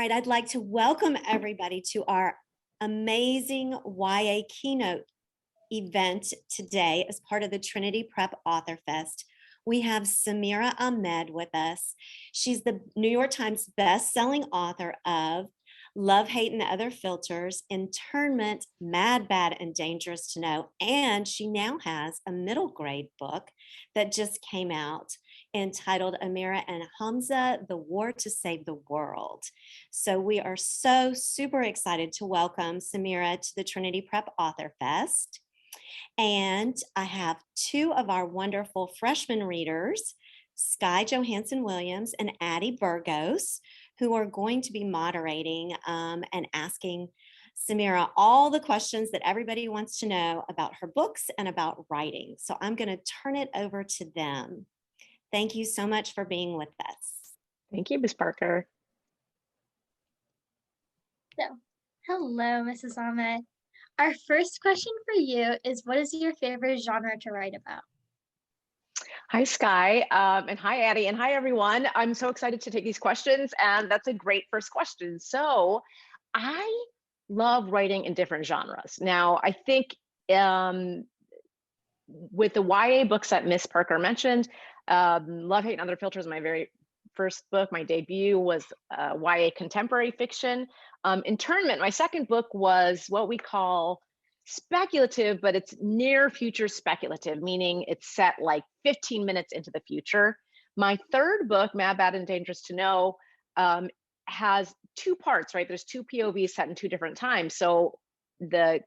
right, I'd like to welcome everybody to our amazing YA Keynote event today as part of the Trinity Prep Author Fest. We have Samira Ahmed with us. She's the New York Times best-selling author of Love, Hate, and Other Filters, Internment, Mad, Bad, and Dangerous to Know. And she now has a middle grade book that just came out entitled Amira and Hamza, The War to Save the World. So we are so super excited to welcome Samira to the Trinity Prep Author Fest. And I have two of our wonderful freshman readers, Sky Johansson Williams and Addie Burgos, who are going to be moderating and asking Samira all the questions that everybody wants to know about her books and about writing. So I'm going to turn it over to them. Thank you so much for being with us. Thank you, Ms. Parker. So, hello, Mrs. Ahmed. Our first question for you is, what is your favorite genre to write about? Hi, Sky, and hi, Addie, and hi, everyone. I'm so excited to take these questions, and that's a great first question. So I love writing in different genres. Now, I think with the YA books that Miss Parker mentioned, Love, Hate, and Other Filters, my very first book, my debut was YA contemporary fiction. Internment, my second book, was what we call speculative, but it's near future speculative, meaning it's set like 15 minutes into the future. My third book, Mad, Bad, and Dangerous to Know, has two parts, right? There's two POVs set in two different times. So the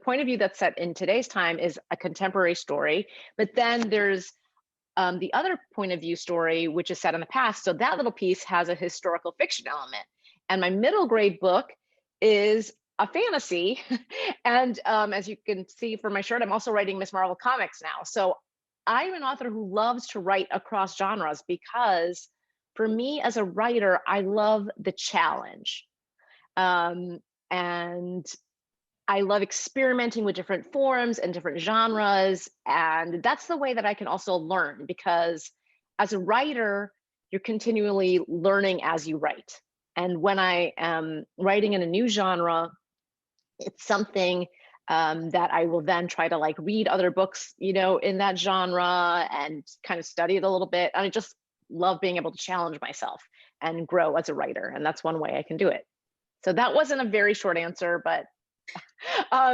point of view that's set in today's time is a contemporary story, but then there's the other point of view story, which is set in the past. So that little piece has a historical fiction element. And my middle grade book is a fantasy. And as you can see from my shirt, I'm also writing Miss Marvel comics now. So I'm an author who loves to write across genres because for me as a writer, I love the challenge. And I love experimenting with different forms and different genres. And that's the way that I can also learn, because as a writer, you're continually learning as you write. And when I am writing in a new genre, it's something that I will then try to like read other books, you know, in that genre and kind of study it a little bit. And I just love being able to challenge myself and grow as a writer. And that's one way I can do it. So that wasn't a very short answer, but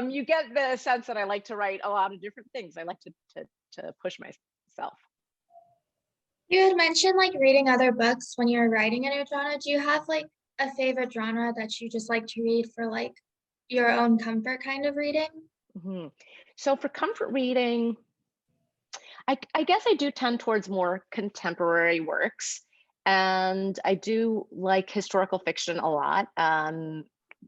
you get the sense that I like to write a lot of different things. I like to push myself. You had mentioned like reading other books when you're writing a new genre. Do you have like a favorite genre that you just like to read for like your own comfort kind of reading? Mm-hmm. So for comfort reading, I guess I do tend towards more contemporary works. And I do like historical fiction a lot.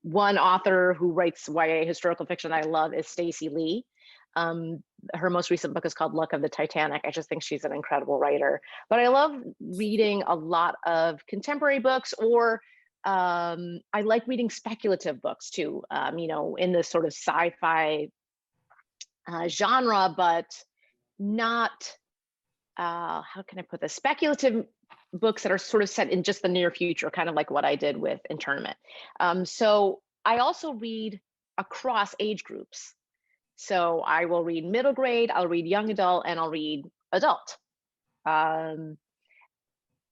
One author who writes YA historical fiction I love is Stacey Lee. Her most recent book is called Luck of the Titanic. I just think she's an incredible writer. But I love reading a lot of contemporary books, or I like reading speculative books too, you know, in this sort of sci-fi genre, but not, how can I put this? Speculative books that are sort of set in just the near future, kind of like what I did with Internment. So I also read across age groups. So I will read middle grade, I'll read young adult, and I'll read adult.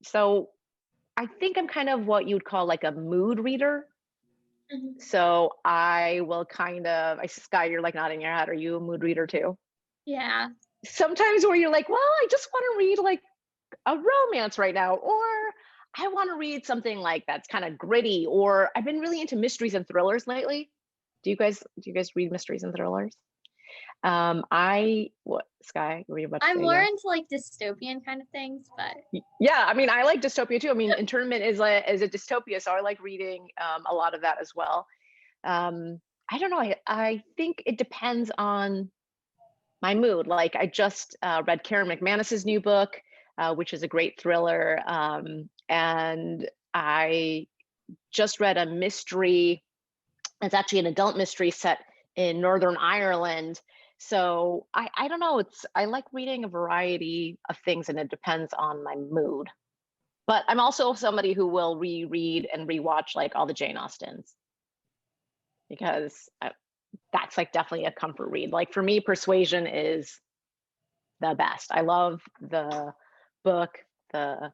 So I think I'm kind of what you'd call like a mood reader. Mm-hmm. So I will kind of, Sky, you're like nodding your head. Are you a mood reader too? Yeah. Sometimes where you're like, well, I just want to read like a romance right now, or I want to read something like that's kind of gritty, or I've been really into mysteries and thrillers lately. Do you guys read mysteries and thrillers? What, Sky, were you about to I'm say? more Yeah? into like dystopian kind of things, but yeah, I mean, I like dystopia too. I mean, Internment is a dystopia, so I like reading a lot of that as well. I don't know. I think it depends on my mood. Like I just read Karen McManus's new book, which is a great thriller, and I just read a mystery. It's actually an adult mystery set in Northern Ireland. So I don't know. I like reading a variety of things, and it depends on my mood. But I'm also somebody who will reread and rewatch like all the Jane Austens, because that's like definitely a comfort read. Like for me, Persuasion is the best. I love the book, the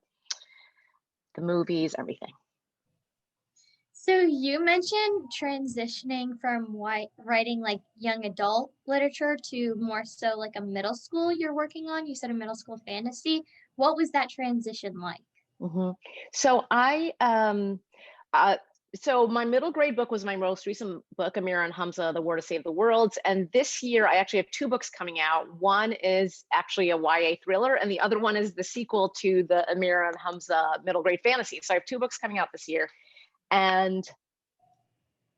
movies, everything. So you mentioned transitioning from writing like young adult literature to more so like a middle school you're working on. You said a middle school fantasy. What was that transition like? Mm-hmm. So so my middle grade book was my most recent book, Amira and Hamza, The War to Save the World. And this year I actually have 2 books coming out. One is actually a YA thriller, and the other one is the sequel to the Amira and Hamza middle grade fantasy. So I have 2 books coming out this year. And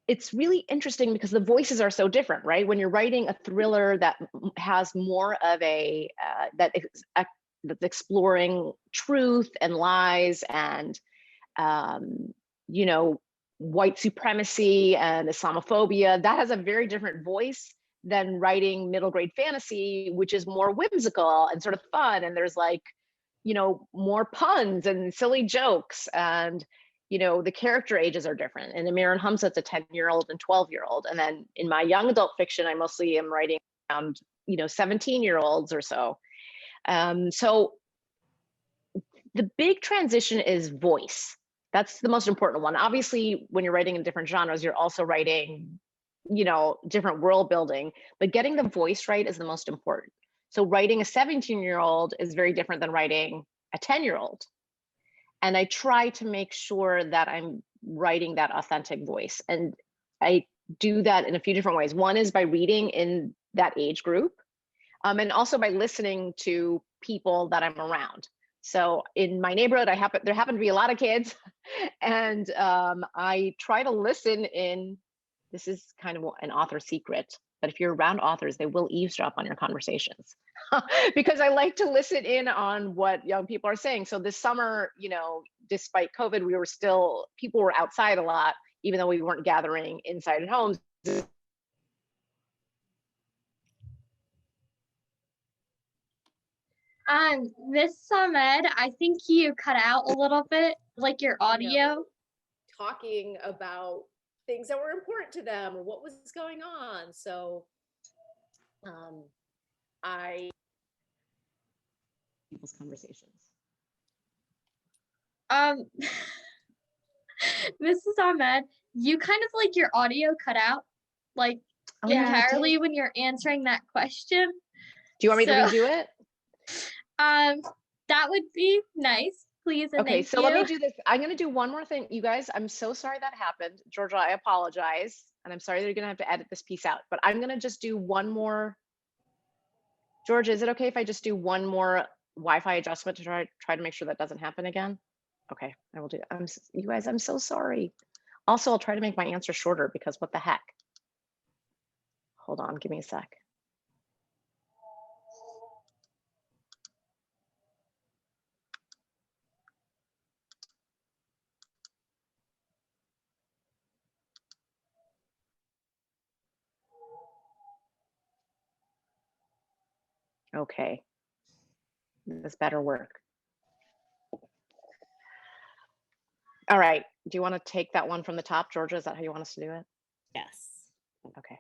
it's really interesting because the voices are so different, right? When you're writing a thriller that has more of that's exploring truth and lies and you know, white supremacy and Islamophobia, that has a very different voice than writing middle grade fantasy, which is more whimsical and sort of fun. And there's like, you know, more puns and silly jokes. And, you know, the character ages are different. In Amir and Hamza, it's a 10-year-old and 12-year-old. And then in my young adult fiction, I mostly am writing around, you know, 17-year-olds or so. So the big transition is voice. That's the most important one. Obviously, when you're writing in different genres, you're also writing, you know, different world building, but getting the voice right is the most important. So writing a 17-year-old is very different than writing a 10-year-old. And I try to make sure that I'm writing that authentic voice. And I do that in a few different ways. One is by reading in that age group, and also by listening to people that I'm around. So in my neighborhood, there happen to be a lot of kids, and I try to listen in. This is kind of an author secret, but if you're around authors, they will eavesdrop on your conversations because I like to listen in on what young people are saying. So this summer, you know, despite COVID, people were outside a lot, even though we weren't gathering inside at homes. Miss Ahmed, I think you cut out a little bit, like your audio. Talking about things that were important to them or what was going on. So People's conversations. Mrs. Ahmed, you kind of like your audio cut out, like entirely when you're answering that question. Do you want me to redo it? That would be nice, please. And okay, so you. let me do this. I'm going to do one more thing. You guys, I'm so sorry that happened. Georgia, I apologize. And I'm sorry that you're going to have to edit this piece out, but I'm going to just do one more. Georgia, is it okay if I just do one more Wi-Fi adjustment to try to make sure that doesn't happen again? Okay, I will do that. You guys, I'm so sorry. Also, I'll try to make my answer shorter because what the heck? Hold on, give me a sec. Okay, this better work. All right, do you want to take that one from the top, Georgia? Is that how you want us to do it? Yes. Okay.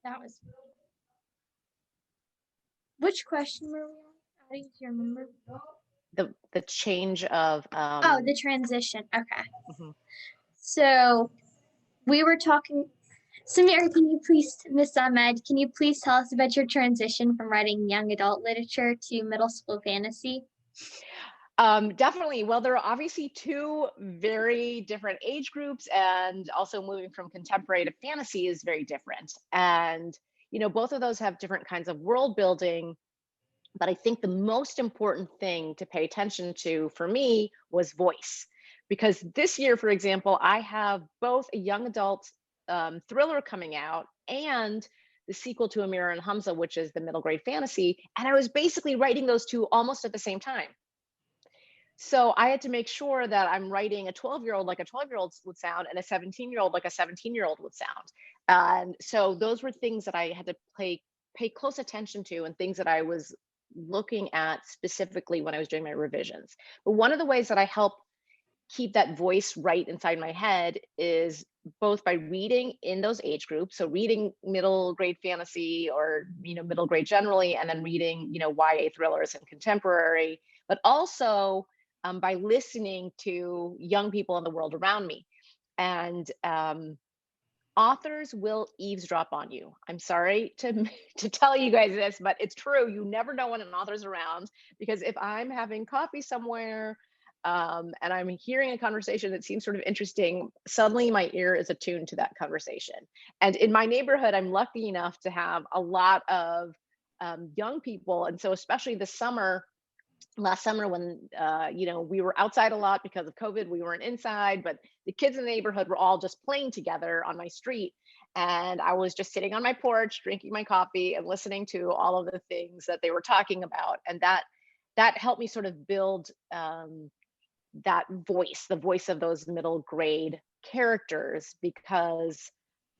That was. Which question were we on? I don't remember. The change of. Oh, the transition. Okay. Mm-hmm. So we were talking. Samira, can you please, Miss Ahmed, can you please tell us about your transition from writing young adult literature to middle school fantasy? Definitely. Well, there are obviously 2 very different age groups, and also moving from contemporary to fantasy is very different. And, you know, both of those have different kinds of world building. But I think the most important thing to pay attention to for me was voice. Because this year, for example, I have both a young adult thriller coming out and the sequel to Amira and Hamza, which is the middle grade fantasy. And I was basically writing those 2 almost at the same time. So I had to make sure that I'm writing a 12-year-old like a 12-year-old would sound and a 17-year-old like a 17-year-old would sound. And so those were things that I had to pay pay close attention to and things that I was looking at specifically when I was doing my revisions. But one of the ways that I help keep that voice right inside my head is both by reading in those age groups, so reading middle grade fantasy or middle grade generally, and then reading YA thrillers and contemporary, but also by listening to young people in the world around me. And authors will eavesdrop on you. I'm sorry to tell you guys this, but it's true. You never know when an author's around, because if I'm having coffee somewhere and I'm hearing a conversation that seems sort of interesting, suddenly my ear is attuned to that conversation. And in my neighborhood, I'm lucky enough to have a lot of young people. And so especially this summer, last summer when we were outside a lot because of COVID, we weren't inside, but the kids in the neighborhood were all just playing together on my street. And I was just sitting on my porch, drinking my coffee and listening to all of the things that they were talking about. And that helped me sort of build that voice, the voice of those middle grade characters, because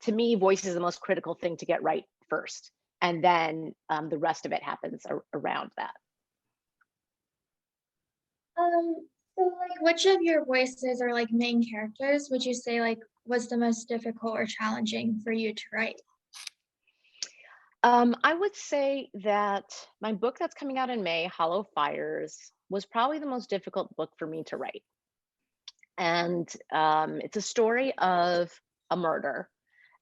to me, voice is the most critical thing to get right first. And then the rest of it happens around that. So like which of your voices or like main characters would you say like was the most difficult or challenging for you to write? I would say that my book that's coming out in May, Hollow Fires, was probably the most difficult book for me to write. And it's a story of a murder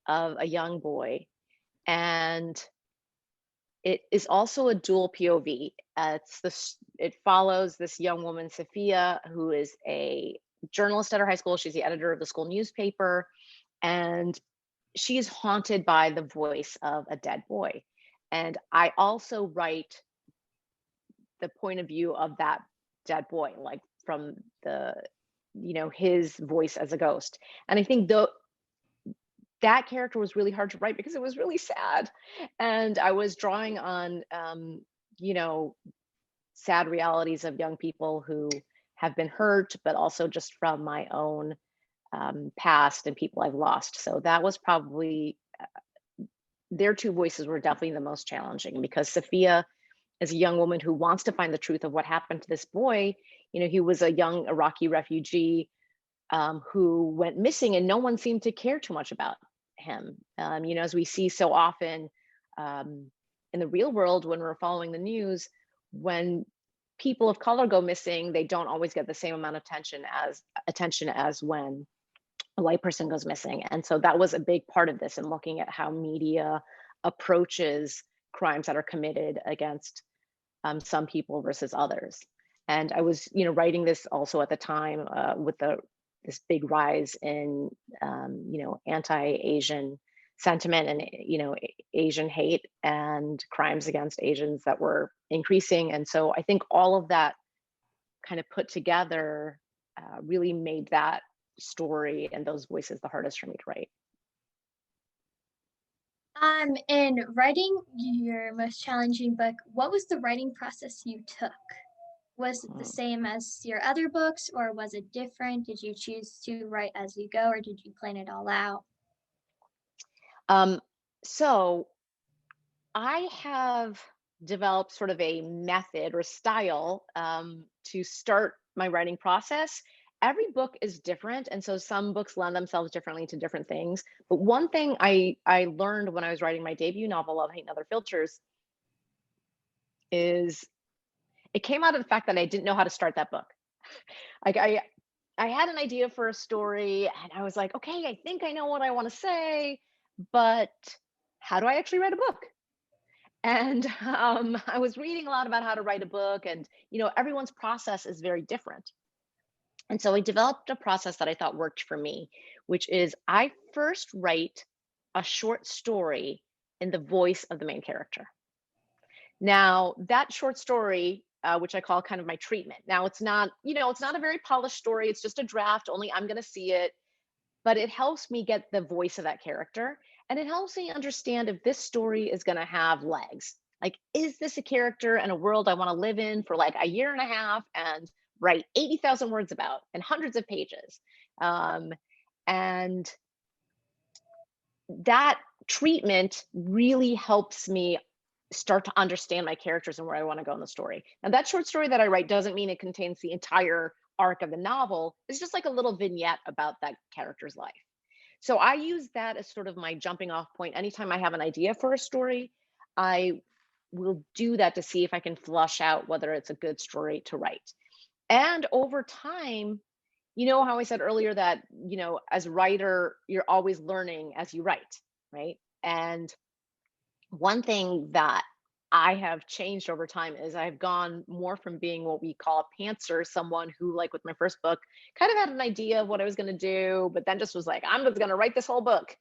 of a young boy. And it is also a dual POV. It follows this young woman, Sophia, who is a journalist at her high school. She's the editor of the school newspaper, and she's haunted by the voice of a dead boy. And I also write the point of view of that dead boy, like from his voice as a ghost. And I think that character was really hard to write because it was really sad. And I was drawing on, sad realities of young people who have been hurt, but also just from my own past and people I've lost. So that was probably, their two voices were definitely the most challenging, because Sophia is a young woman who wants to find the truth of what happened to this boy. He was a young Iraqi refugee who went missing, and no one seemed to care too much about him. As we see so often in the real world when we're following the news, when people of color go missing, they don't always get the same amount of attention as when a white person goes missing. And so that was a big part of this, and looking at how media approaches crimes that are committed against some people versus others. And I was, writing this also at the time with this big rise in, anti-Asian sentiment and, Asian hate and crimes against Asians that were increasing. And so I think all of that kind of put together really made that story and those voices the hardest for me to write. In writing your most challenging book, what was the writing process you took? Was it the same as your other books, or was it different? Did you choose to write as you go, or did you plan it all out? So I have developed sort of a method or style to start my writing process. Every book is different, and so some books lend themselves differently to different things. But one thing I learned when I was writing my debut novel, Love, Hate, and Other Filters, is it came out of the fact that I didn't know how to start that book. Like I had an idea for a story, and I was like, okay, I think I know what I want to say, but how do I actually write a book? And I was reading a lot about how to write a book, and everyone's process is very different. And so I developed a process that I thought worked for me, which is I first write a short story in the voice of the main character. Now, that short story, which I call kind of my treatment. Now, it's not a very polished story. It's just a draft. Only I'm going to see it. But it helps me get the voice of that character. And it helps me understand if this story is going to have legs. Like, is this a character and a world I want to live in for like a year and a half and write 80,000 words about and hundreds of pages? And that treatment really helps me start to understand my characters and where I want to go in the story. Now, that short story that I write doesn't mean it contains the entire arc of the novel. It's just like a little vignette about that character's life. So I use that as sort of my jumping off point. Anytime I have an idea for a story, I will do that to see if I can flush out whether it's a good story to write. And over time, you know how I said earlier that, as a writer, you're always learning as you write, right? And one thing that I have changed over time is I've gone more from being what we call a pantser, someone who, like with my first book, kind of had an idea of what I was going to do, but then just was like, I'm just going to write this whole book,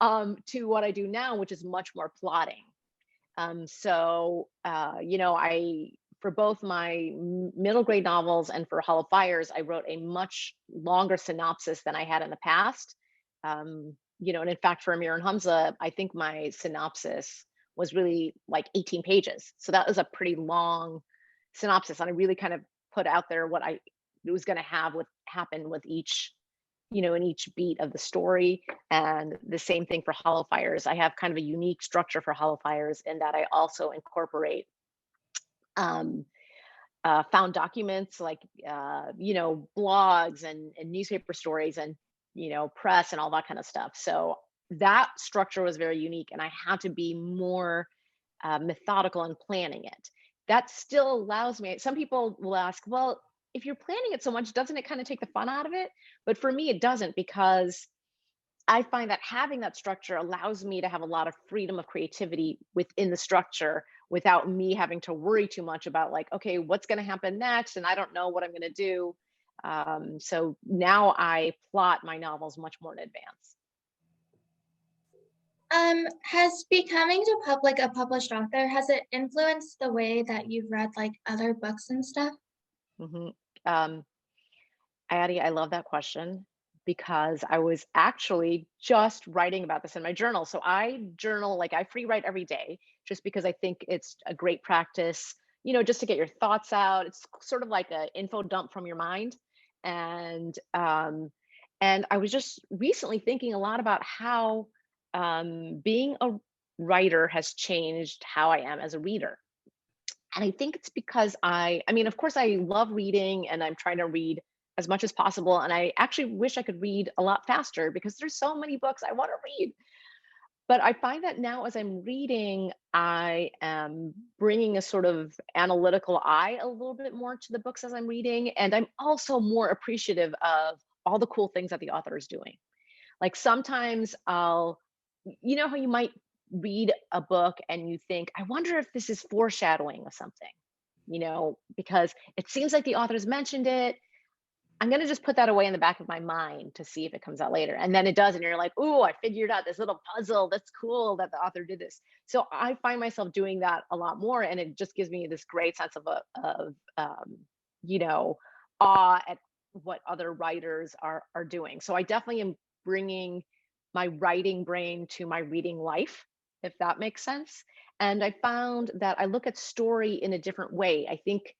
to what I do now, which is much more plotting. I, for both my middle grade novels and for Hollow Fires, I wrote a much longer synopsis than I had in the past. And in fact, for Amir and Hamza, I think my synopsis was really like 18 pages. So that was a pretty long synopsis. And I really kind of put out there what I was going to have happen with each, in each beat of the story. And the same thing for Hollow Fires. I have kind of a unique structure for Hollow Fires in that I also incorporate found documents like, blogs and newspaper stories and, press and all that kind of stuff. So that structure was very unique, and I had to be more methodical in planning it. That still allows me, some people will ask, well, if you're planning it so much, doesn't it kind of take the fun out of it? But for me, it doesn't, because I find that having that structure allows me to have a lot of freedom of creativity within the structure without me having to worry too much about like, okay, what's going to happen next? And I don't know what I'm going to do. So now I plot my novels much more in advance. Has becoming a published author, has it influenced the way that you've read like other books and stuff? Mm-hmm. Addie, I love that question because I was actually just writing about this in my journal. So I journal, like I free write every day, just because I think it's a great practice, just to get your thoughts out. It's sort of like an info dump from your mind. And I was just recently thinking a lot about how being a writer has changed how I am as a reader. And I think it's because of course, I love reading and I'm trying to read as much as possible. And I actually wish I could read a lot faster because there's so many books I want to read. But I find that now as I'm reading, I am bringing a sort of analytical eye a little bit more to the books as I'm reading. And I'm also more appreciative of all the cool things that the author is doing. Like sometimes how you might read a book and you think, I wonder if this is foreshadowing of something, because it seems like the author's mentioned it. I'm going to just put that away in the back of my mind to see if it comes out later. And then it does. And you're like, oh, I figured out this little puzzle. That's cool that the author did this. So I find myself doing that a lot more. And it just gives me this great sense of awe at what other writers are doing. So I definitely am bringing my writing brain to my reading life, if that makes sense. And I found that I look at story in a different way. I think,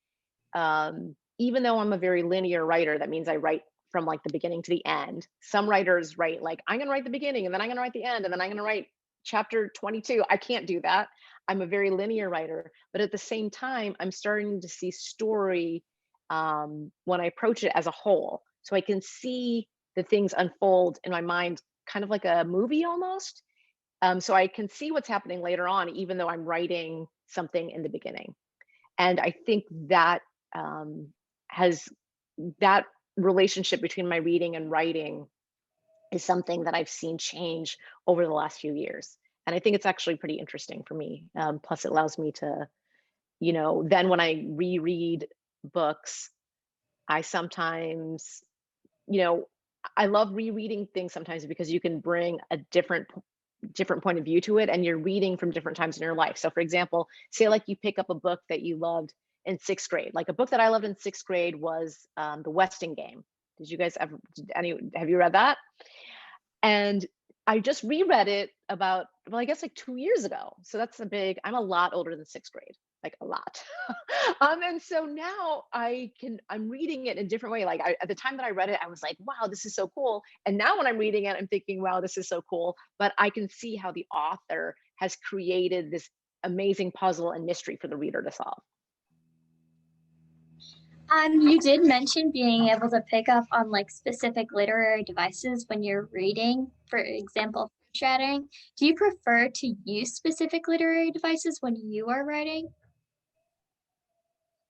even though I'm a very linear writer, that means I write from like the beginning to the end. Some writers write like, I'm going to write the beginning and then I'm going to write the end and then I'm going to write chapter 22. I can't do that. I'm a very linear writer, but at the same time, I'm starting to see story when I approach it as a whole. So I can see the things unfold in my mind, kind of like a movie almost. So I can see what's happening later on, even though I'm writing something in the beginning. And I think that that relationship between my reading and writing is something that I've seen change over the last few years. And I think it's actually pretty interesting for me. Plus it allows me to, then when I reread books, I sometimes, I love rereading things sometimes because you can bring a different point of view to it, and you're reading from different times in your life. So for example, say like you pick up a book that you loved in 6th grade. Like a book that I loved in 6th grade was The Westing Game. Did you guys ever, have you read that? And I just reread it about, I guess like 2 years ago. So I'm a lot older than 6th grade, like a lot. And so now I'm reading it in a different way. Like at the time that I read it, I was like, wow, this is so cool. And now when I'm reading it, I'm thinking, wow, this is so cool. But I can see how the author has created this amazing puzzle and mystery for the reader to solve. You did mention being able to pick up on like specific literary devices when you're reading, for example, foreshadowing. Do you prefer to use specific literary devices when you are writing?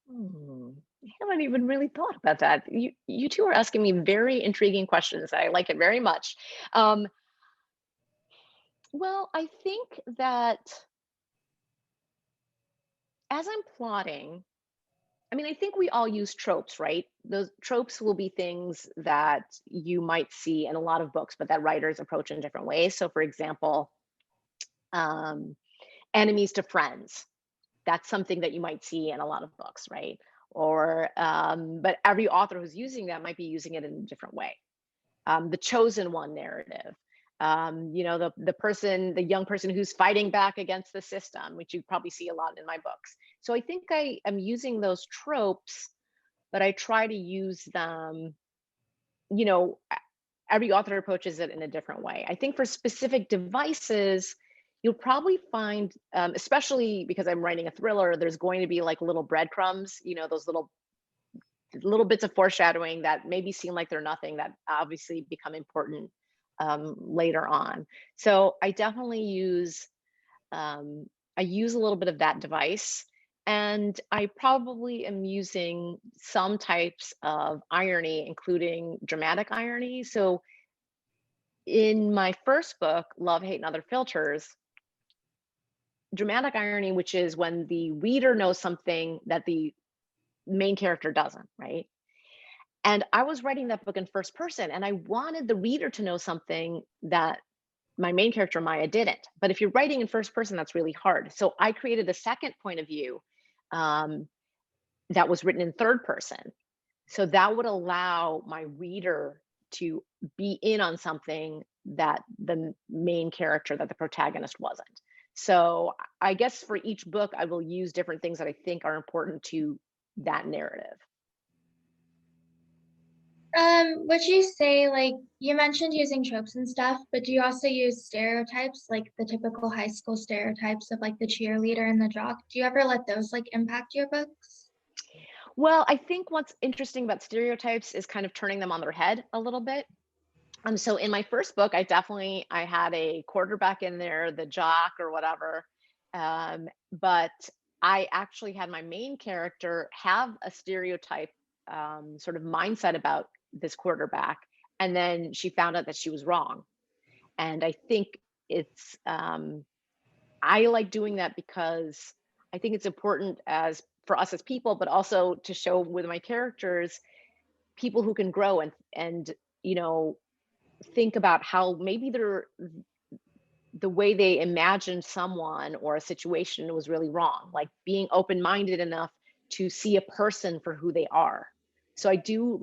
I haven't even really thought about that. You two are asking me very intriguing questions. I like it very much. Um, well, I think that as I'm plotting, I mean, I think we all use tropes, right? Those tropes will be things that you might see in a lot of books, but that writers approach in different ways. So, for example, um, enemies to friends. That's something that you might see in a lot of books, right? Or, but every author who's using that might be using it in a different way. The chosen one narrative. You know, the young person who's fighting back against the system, which you probably see a lot in my books. So I think I am using those tropes, but I try to use them, you know, every author approaches it in a different way. I think for specific devices, you'll probably find, especially because I'm writing a thriller, there's going to be like little breadcrumbs, you know, those little bits of foreshadowing that maybe seem like they're nothing that obviously become important later on. So I definitely use I use a little bit of that device, and I probably am using some types of irony, including dramatic irony. So in my first book, Love, Hate, and Other Filters, dramatic irony, which is when the reader knows something that the main character doesn't, right? And I was writing that book in first person, and I wanted the reader to know something that my main character Maya didn't. But if you're writing in first person, that's really hard. So I created a second point of view um, that was written in third person. So that would allow my reader to be in on something that the main character, that the protagonist wasn't. So I guess for each book, I will use different things that I think are important to that narrative. Would you say like you mentioned using tropes and stuff, but do you also use stereotypes, like the typical high school stereotypes of like the cheerleader and the jock? Do you ever let those like impact your books? Well, I think what's interesting about stereotypes is kind of turning them on their head a little bit. So in my first book, I had a quarterback in there, the jock or whatever. But I actually had my main character have a stereotype sort of mindset about this quarterback. And then she found out that she was wrong. And I think it's, I like doing that because I think it's important as for us as people, but also to show with my characters, people who can grow and, you know, think about how maybe the way they imagined someone or a situation was really wrong, like being open-minded enough to see a person for who they are. So I do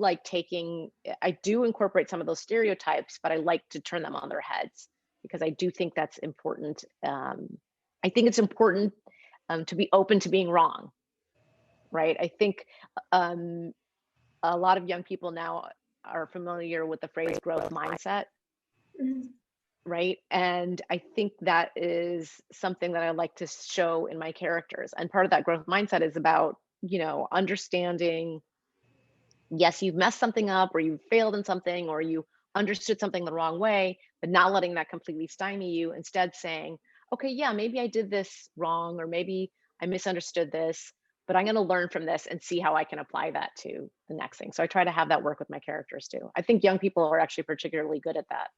incorporate some of those stereotypes, but I like to turn them on their heads because I do think that's important. I think it's important to be open to being wrong, right? I think a lot of young people now are familiar with the phrase growth mindset, right? And I think that is something that I like to show in my characters. And part of that growth mindset is about, you know, understanding, yes, you've messed something up or you failed in something or you understood something the wrong way, but not letting that completely stymie you. Instead saying, okay, yeah, maybe I did this wrong, or maybe I misunderstood this, but I'm going to learn from this and see how I can apply that to the next thing. So I try to have that work with my characters too. I think young people are actually particularly good at that.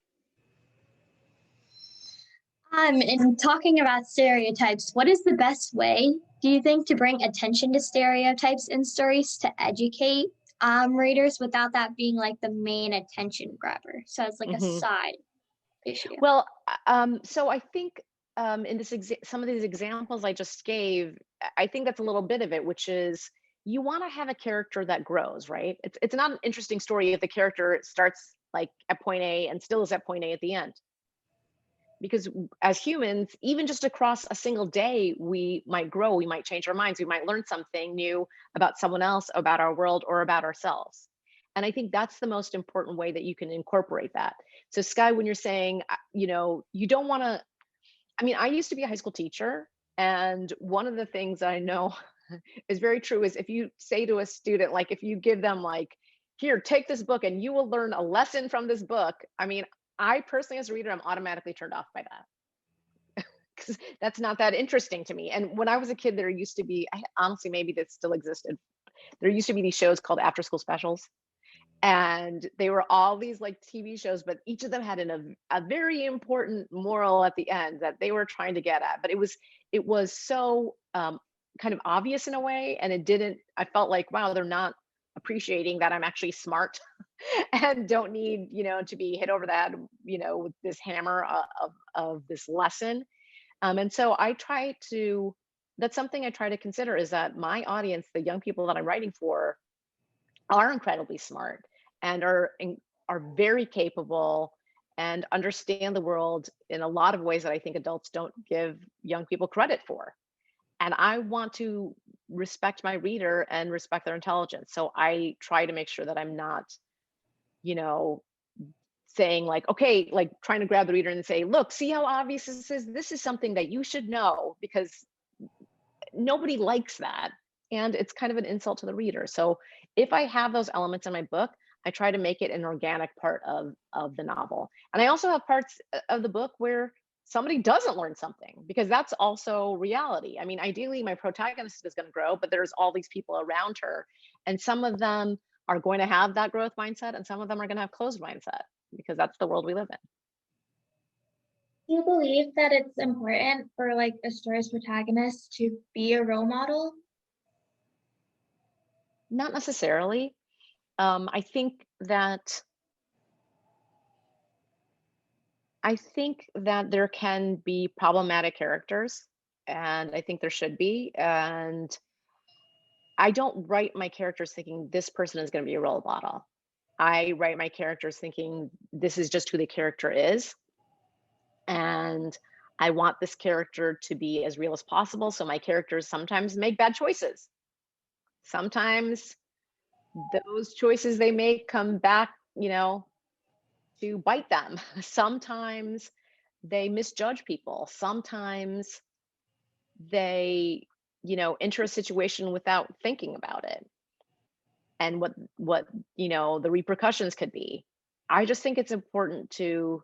In talking about stereotypes, what is the best way, do you think, to bring attention to stereotypes in stories to educate readers without that being like the main attention grabber? So it's like a side issue. Well, so I think in some of these examples I just gave, I think that's a little bit of it, which is you want to have a character that grows, right? It's not an interesting story if the character starts like at point A and still is at point A at the end. Because as humans, even just across a single day, we might grow, we might change our minds, we might learn something new about someone else, about our world, or about ourselves. And I think that's the most important way that you can incorporate that. So Sky, when you're saying, you know, you don't want to, I mean, I used to be a high school teacher, And one of the things I know is very true is if you say to a student, like if you give them like, here, take this book and you will learn a lesson from this book. I mean, I personally as a reader, I'm automatically turned off by that because that's not that interesting to me. And when I was a kid, there used to be, honestly, maybe that still existed. There used to be these shows called after school specials. And they were all these like TV shows, but each of them had a very important moral at the end that they were trying to get at. But it was so kind of obvious in a way, and it didn't. I felt like, wow, they're not appreciating that I'm actually smart and don't need to be hit over the head with this hammer of this lesson. And so I try to. That's something I try to consider is that my audience, the young people that I'm writing for, are incredibly smart and are very capable and understand the world in a lot of ways that I think adults don't give young people credit for. And I want to respect my reader and respect their intelligence. So I try to make sure that I'm not, you know, saying like, okay, like trying to grab the reader and say, look, see how obvious this is? This is something that you should know, because nobody likes that. And it's kind of an insult to the reader. So if I have those elements in my book, I try to make it an organic part of the novel. And I also have parts of the book where somebody doesn't learn something, because that's also reality. I mean, ideally, my protagonist is going to grow, but there's all these people around her. And some of them are going to have that growth mindset, and some of them are going to have closed mindset, because that's the world we live in. Do you believe that it's important for like a story's protagonist to be a role model? Not necessarily. I think that there can be problematic characters, and I think there should be. And I don't write my characters thinking this person is going to be a role model. I write my characters thinking this is just who the character is. And I want this character to be as real as possible. So my characters sometimes make bad choices. Sometimes those choices they make come back, to bite them. Sometimes they misjudge people. Sometimes they, enter a situation without thinking about it and what the repercussions could be. I just think it's important to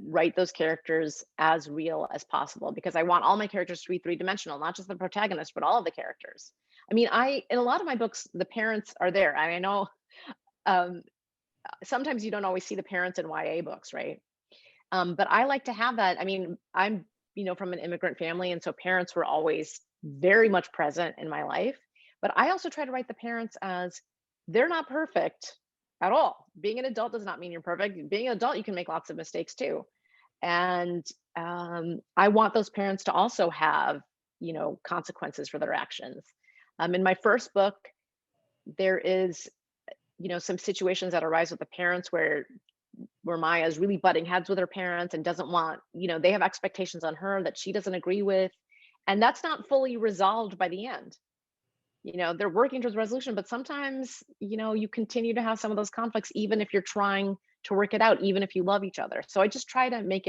write those characters as real as possible, because I want all my characters to be three-dimensional, not just the protagonist, but all of the characters. I mean, in a lot of my books, the parents are there. I know sometimes you don't always see the parents in YA books, right? But I like to have that. I mean, I'm, from an immigrant family, and so parents were always very much present in my life. But I also try to write the parents as they're not perfect at all. Being an adult does not mean you're perfect. Being an adult, you can make lots of mistakes too. And I want those parents to also have, consequences for their actions. In my first book, there is, some situations that arise with the parents where Maya's really butting heads with her parents and doesn't want, they have expectations on her that she doesn't agree with. And that's not fully resolved by the end. They're working towards resolution, but sometimes, you continue to have some of those conflicts, even if you're trying to work it out, even if you love each other. So I just try to make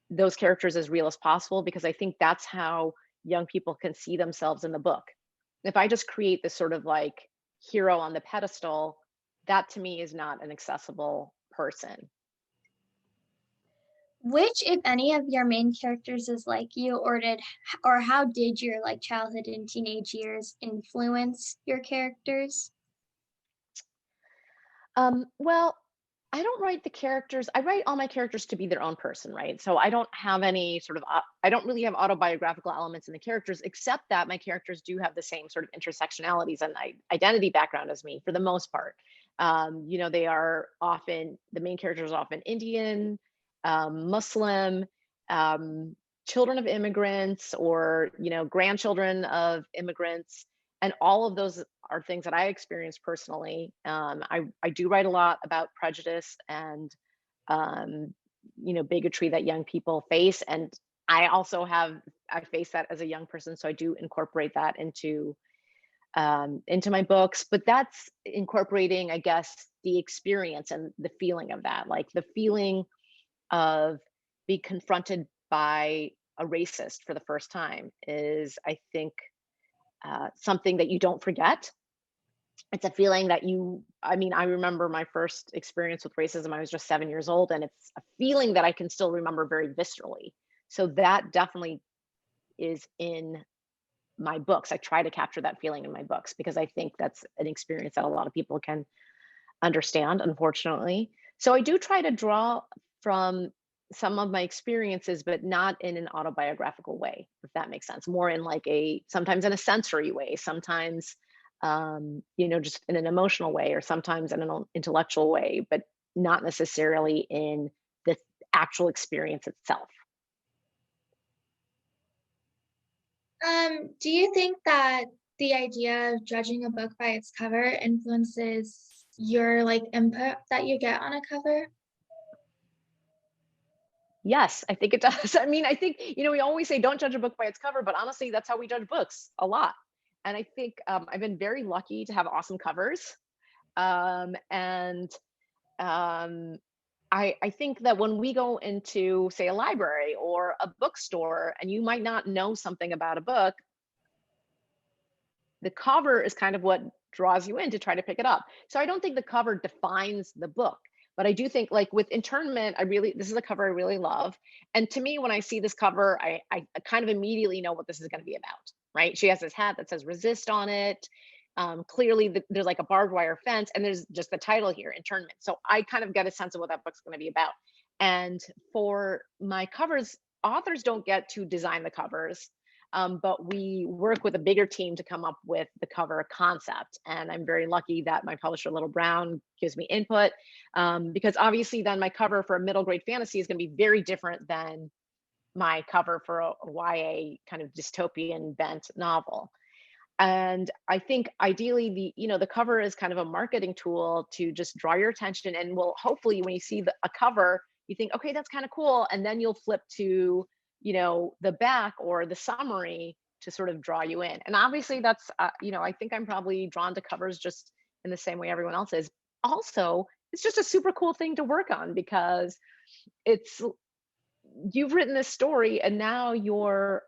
those characters as real as possible, because I think that's how young people can see themselves in the book. If I just create this sort of like hero on the pedestal, that to me is not an accessible person. Which, if any, of your main characters is like you, or how did your like childhood and teenage years influence your characters? Well, I don't write the characters. I write all my characters to be their own person, right? So I don't have any sort of, I don't really have autobiographical elements in the characters, except that my characters do have the same sort of intersectionalities and identity background as me for the most part. They are often, the main characters are often Indian, Muslim, children of immigrants, or, grandchildren of immigrants. And all of those are things that I experienced personally. I do write a lot about prejudice and, bigotry that young people face. And I face that as a young person. So I do incorporate that into my books, but that's incorporating, I guess, the experience and the feeling of that, like the feeling of being confronted by a racist for the first time is, I think, something that you don't forget. It's a feeling that I remember my first experience with racism. I was just 7 years old, and it's a feeling that I can still remember very viscerally. So that definitely is in my books. I try to capture that feeling in my books because I think that's an experience that a lot of people can understand, unfortunately. So I do try to draw from some of my experiences, but not in an autobiographical way, if that makes sense. More in like sometimes in a sensory way, sometimes, just in an emotional way, or sometimes in an intellectual way, but not necessarily in the actual experience itself. Do you think that the idea of judging a book by its cover influences your like input that you get on a cover? Yes, I think it does. I mean, I think, we always say don't judge a book by its cover, but honestly, that's how we judge books a lot. And I think I've been very lucky to have awesome covers. And I think that when we go into, say, a library or a bookstore, and you might not know something about a book, the cover is kind of what draws you in to try to pick it up. So I don't think the cover defines the book, but I do think, like with Internment, this is a cover I really love. And to me, when I see this cover, I kind of immediately know what this is going to be about, right? She has this hat that says resist on it. Clearly there's like a barbed wire fence, and there's just the title here, Internment. So I kind of get a sense of what that book's going to be about. And for my covers, authors don't get to design the covers. But we work with a bigger team to come up with the cover concept. And I'm very lucky that my publisher, Little Brown, gives me input, because obviously then my cover for a middle grade fantasy is going to be very different than my cover for a YA kind of dystopian bent novel. And I think ideally the cover is kind of a marketing tool to just draw your attention, and will hopefully, when you see a cover, you think, okay, that's kind of cool. And then you'll flip to, the back or the summary to sort of draw you in. And obviously that's, I think I'm probably drawn to covers just in the same way everyone else is. Also, it's just a super cool thing to work on, because you've written this story, and now your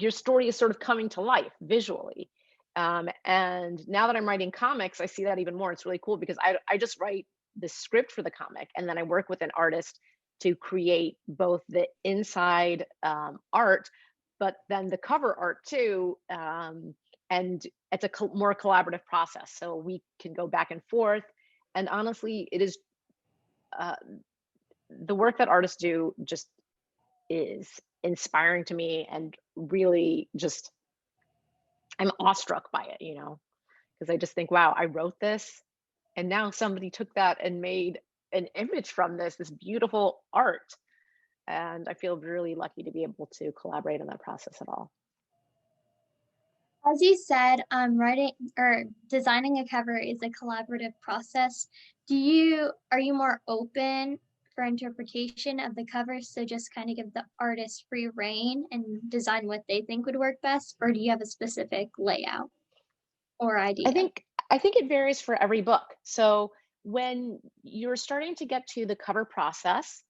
story is sort of coming to life visually. And now that I'm writing comics, I see that even more. It's really cool because I just write the script for the comic, and then I work with an artist to create both the inside art, but then the cover art too. And it's a more collaborative process. So we can go back and forth. And honestly, it is the work that artists do just is inspiring to me, and really just, I'm awestruck by it, because I just think, wow, I wrote this, and now somebody took that and made an image from this beautiful art. And I feel really lucky to be able to collaborate in that process at all. As you said, writing or designing a cover is a collaborative process. Are you more open for interpretation of the cover, so just kind of give the artist free reign and design what they think would work best, or do you have a specific layout or idea? I think it varies for every book. So when you're starting to get to the cover process,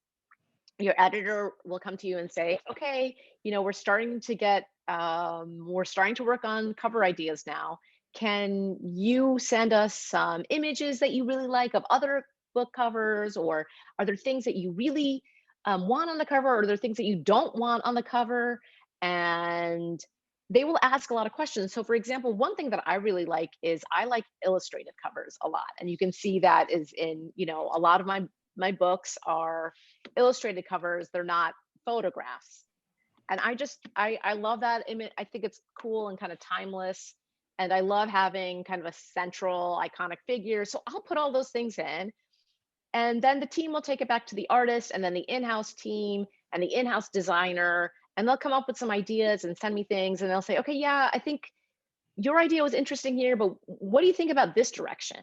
your editor will come to you and say, okay, we're starting to work on cover ideas now. Can you send us some images that you really like of other book covers? Or are there things that you really want on the cover? Or are there things that you don't want on the cover? And they will ask a lot of questions. So for example, one thing that I really like is I like illustrated covers a lot. And you can see that is in, a lot of my books are illustrated covers. They're not photographs. And I love that image. I think it's cool and kind of timeless. And I love having kind of a central iconic figure. So I'll put all those things in. And then the team will take it back to the artist, and then the in-house team and the in-house designer, and they'll come up with some ideas and send me things. And they'll say, okay, yeah, I think your idea was interesting here, but what do you think about this direction?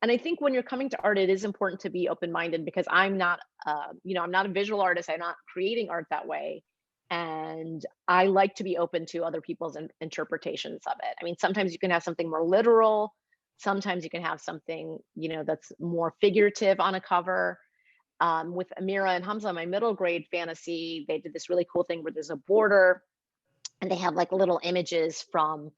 And I think when you're coming to art, it is important to be open-minded, because I'm not, I'm not a visual artist. I'm not creating art that way. And I like to be open to other people's interpretations of it. I mean, sometimes you can have something more literal. Sometimes you can have something, that's more figurative on a cover. With Amira and Hamza, my middle grade fantasy, they did this really cool thing where there's a border and they have like little images from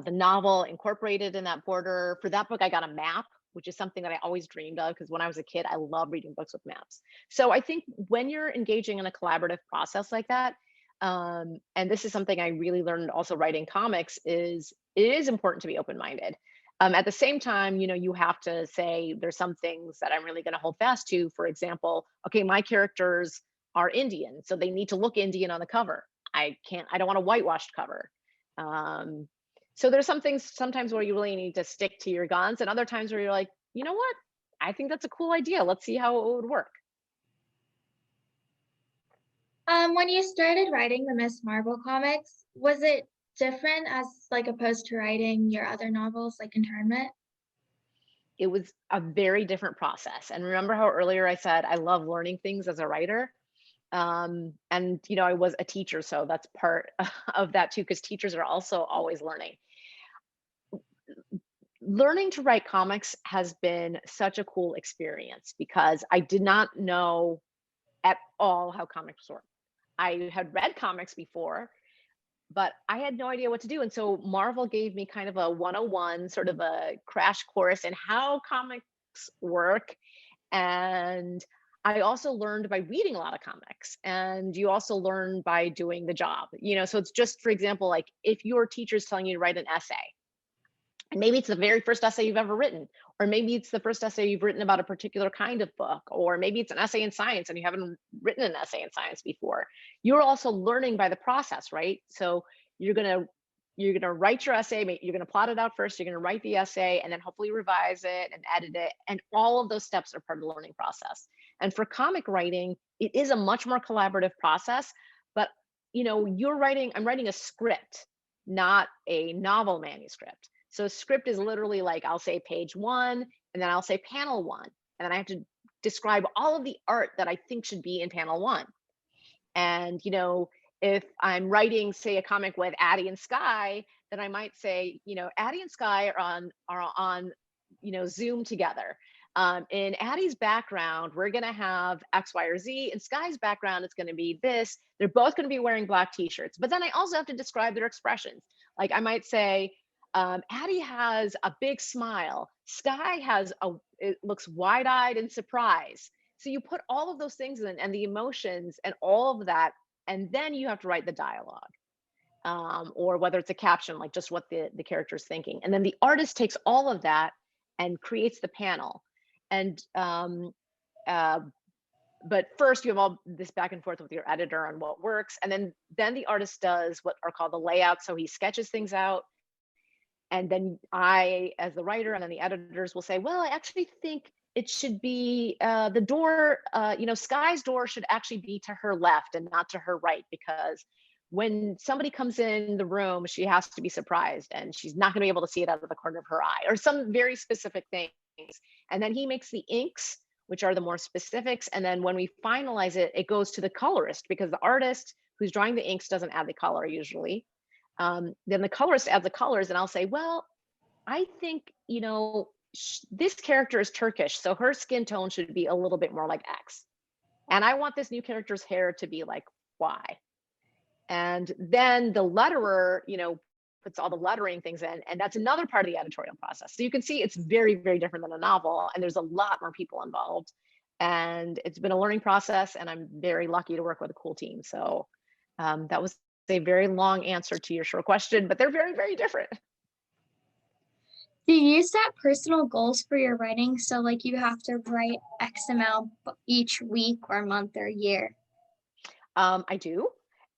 the novel incorporated in that border. For that book, I got a map, which is something that I always dreamed of, because when I was a kid, I loved reading books with maps. So I think when you're engaging in a collaborative process like that, and this is something I really learned also writing comics, is it is important to be open-minded. At the same time, you have to say there's some things that I'm really going to hold fast to. For example, okay, my characters are Indian, so they need to look Indian on the cover. I don't want a whitewashed cover. So there's some things sometimes where you really need to stick to your guns, and other times where you're like, you know what? I think that's a cool idea. Let's see how it would work. When you started writing the Miss Marvel comics, was it different as like opposed to writing your other novels like Internment? It was a very different process. And remember how earlier I said I love learning things as a writer? And I was a teacher, so that's part of that too, because teachers are also always learning. Learning to write comics has been such a cool experience because I did not know at all how comics work. I had read comics before, but I had no idea what to do. And so Marvel gave me kind of a 101, sort of a crash course in how comics work. And I also learned by reading a lot of comics, and you also learn by doing the job, so it's just, for example, like if your teacher's telling you to write an essay, and maybe it's the very first essay you've ever written, or maybe it's the first essay you've written about a particular kind of book, or maybe it's an essay in science and you haven't written an essay in science before. You're also learning by the process, right? So you're gonna write your essay, you're gonna plot it out first, you're gonna write the essay, and then hopefully revise it and edit it. And all of those steps are part of the learning process. And for comic writing, it is a much more collaborative process, but I'm writing a script, not a novel manuscript. So a script is literally like, I'll say page 1, and then I'll say panel 1. And then I have to describe all of the art that I think should be in panel 1. And, if I'm writing, say, a comic with Addie and Sky, then I might say, Addie and Sky are on Zoom together. In Addie's background, we're going to have X, Y, or Z. In Sky's background, it's going to be this. They're both going to be wearing black t-shirts. But then I also have to describe their expressions. Like I might say, Addie has a big smile. Sky it looks wide-eyed in surprise. So you put all of those things in, and the emotions and all of that, and then you have to write the dialogue, or whether it's a caption, like just what the character's thinking. And then the artist takes all of that and creates the panel. And but first you have all this back and forth with your editor on what works, and then the artist does what are called the layouts. So he sketches things out. And then I, as the writer, and then the editors will say, well, I actually think it should be the door, Sky's door should actually be to her left and not to her right, because when somebody comes in the room, she has to be surprised and she's not going to be able to see it out of the corner of her eye, or some very specific things. And then he makes the inks, which are the more specifics. And then when we finalize it, it goes to the colorist, because the artist who's drawing the inks doesn't add the color usually. Then the colorist adds the colors, and I'll say, well, I think, this character is Turkish, so her skin tone should be a little bit more like X. And I want this new character's hair to be like Y. And then the letterer, puts all the lettering things in, and that's another part of the editorial process. So you can see it's very, very different than a novel, and there's a lot more people involved. And it's been a learning process, and I'm very lucky to work with a cool team. So that was a very long answer to your short question, but they're very, very different. Do you set personal goals for your writing? So like you have to write X amount each week or month or year? I do.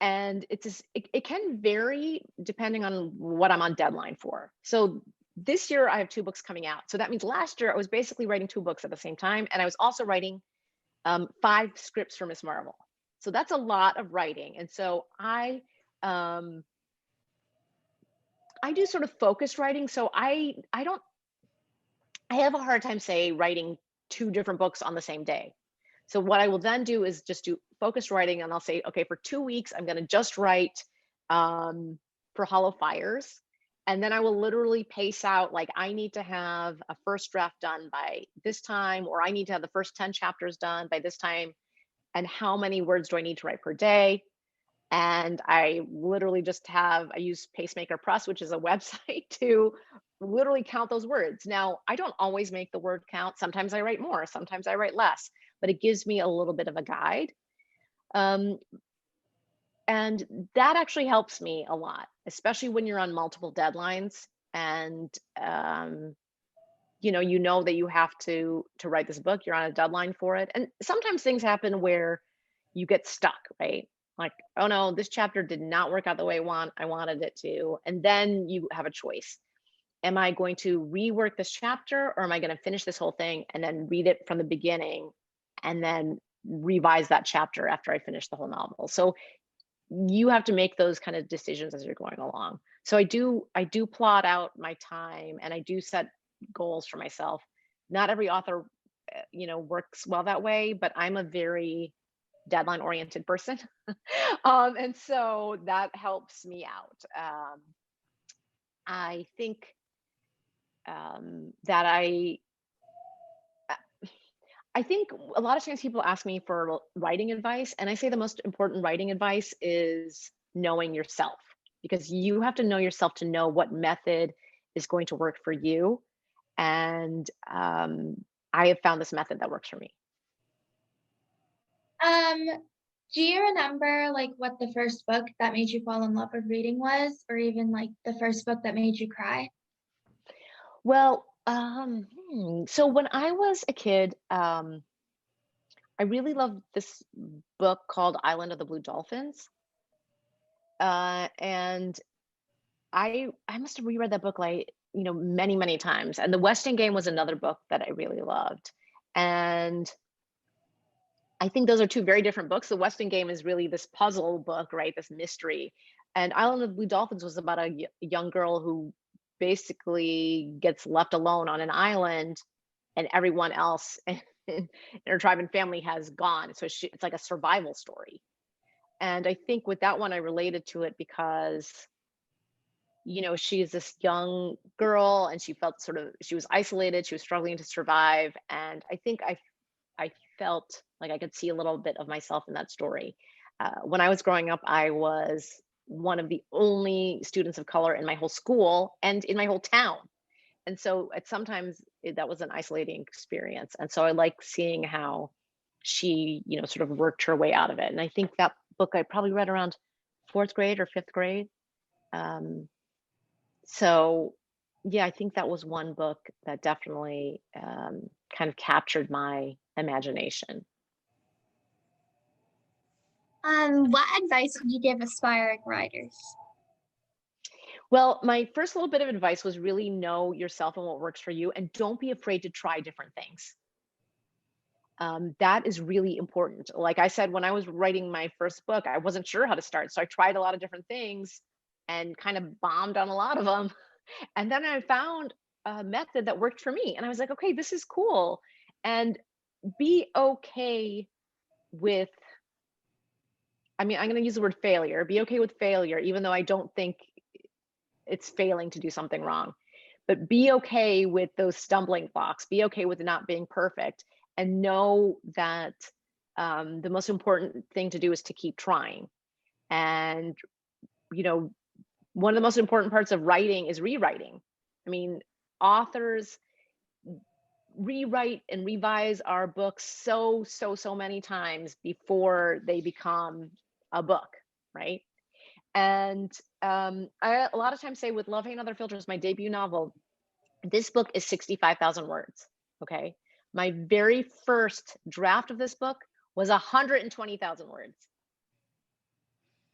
And it can vary depending on what I'm on deadline for. So this year I have 2 books coming out. So that means last year I was basically writing 2 books at the same time. And I was also writing 5 scripts for Miss Marvel. So that's a lot of writing. And so I do sort of focused writing. So I have a hard time, say, writing 2 different books on the same day. So what I will then do is just do focused writing, and I'll say, okay, for 2 weeks, I'm going to just write for Hollow Fires. And then I will literally pace out, like, I need to have a first draft done by this time, or I need to have the first 10 chapters done by this time. And how many words do I need to write per day? And I literally I use Pacemaker Press, which is a website, to literally count those words. Now, I don't always make the word count. Sometimes I write more, sometimes I write less, but it gives me a little bit of a guide. And that actually helps me a lot, especially when you're on multiple deadlines and you know that you have to write this book, you're on a deadline for it. And sometimes things happen where you get stuck, right? Like, oh no, this chapter did not work out the way I wanted it to. And then you have a choice. Am I going to rework this chapter, or am I going to finish this whole thing and then read it from the beginning and then revise that chapter after I finish the whole novel? So you have to make those kind of decisions as you're going along. So I do plot out my time, and I do set goals for myself. Not every author, works well that way, but I'm a very deadline oriented person. And so that helps me out. I think that I think a lot of times people ask me for writing advice, and I say the most important writing advice is knowing yourself, because you have to know yourself to know what method is going to work for you. And I have found this method that works for me. Do you remember like what the first book that made you fall in love with reading was, or even like the first book that made you cry? Well, so when I was a kid, I really loved this book called Island of the Blue Dolphins. And I must have reread that book like, many, many times. And The Weston Game was another book that I really loved. And I think those are two very different books. The Weston Game is really this puzzle book, right? This mystery. And Island of the Blue Dolphins was about a young girl who basically gets left alone on an island, and everyone else in her tribe and family has gone. So it's like a survival story. And I think with that one, I related to it because, she is this young girl, and she was isolated, she was struggling to survive. And I think I felt like I could see a little bit of myself in that story. When I was growing up, I was one of the only students of color in my whole school and in my whole town. And so that was an isolating experience. And so I like seeing how she, sort of worked her way out of it. And I think that book I probably read around 4th grade or 5th grade. So yeah, I think that was one book that definitely kind of captured my imagination. What advice would you give aspiring writers? Well, my first little bit of advice was really know yourself and what works for you, and don't be afraid to try different things. That is really important. Like I said, when I was writing my first book, I wasn't sure how to start. So I tried a lot of different things and kind of bombed on a lot of them. And then I found a method that worked for me. And I was like, okay, this is cool. And be okay with, I'm going to use the word failure. Be okay with failure, even though I don't think it's failing to do something wrong. But be okay with those stumbling blocks. Be okay with not being perfect, and know that the most important thing to do is to keep trying. And, one of the most important parts of writing is rewriting. I mean, authors rewrite and revise our books so many times before they become a book, right? And I a lot of times say with Love, Hate, and Other Filters, my debut novel, this book is 65,000 words, okay? My very first draft of this book was 120,000 words.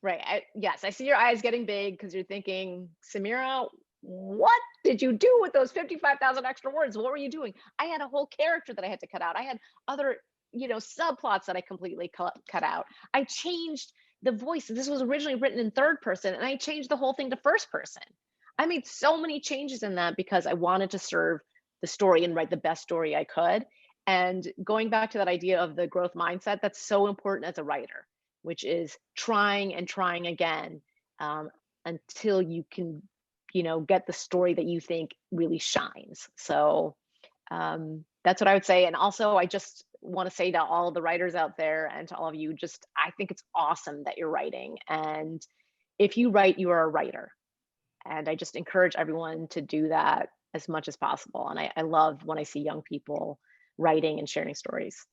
Right, yes, I see your eyes getting big because you're thinking, Samira, what did you do with those 55,000 extra words? What were you doing? I had a whole character that I had to cut out. I had other, subplots that I completely cut out. I changed the voice. This was originally written in 3rd person, and I changed the whole thing to 1st person. I made so many changes in that because I wanted to serve the story and write the best story I could. And going back to that idea of the growth mindset, that's so important as a writer, which is trying and trying again until you can get the story that you think really shines. So that's what I would say. And also, I just want to say to all the writers out there and to all of you, I think it's awesome that you're writing. And if you write, you are a writer. And I just encourage everyone to do that as much as possible. And I love when I see young people writing and sharing stories.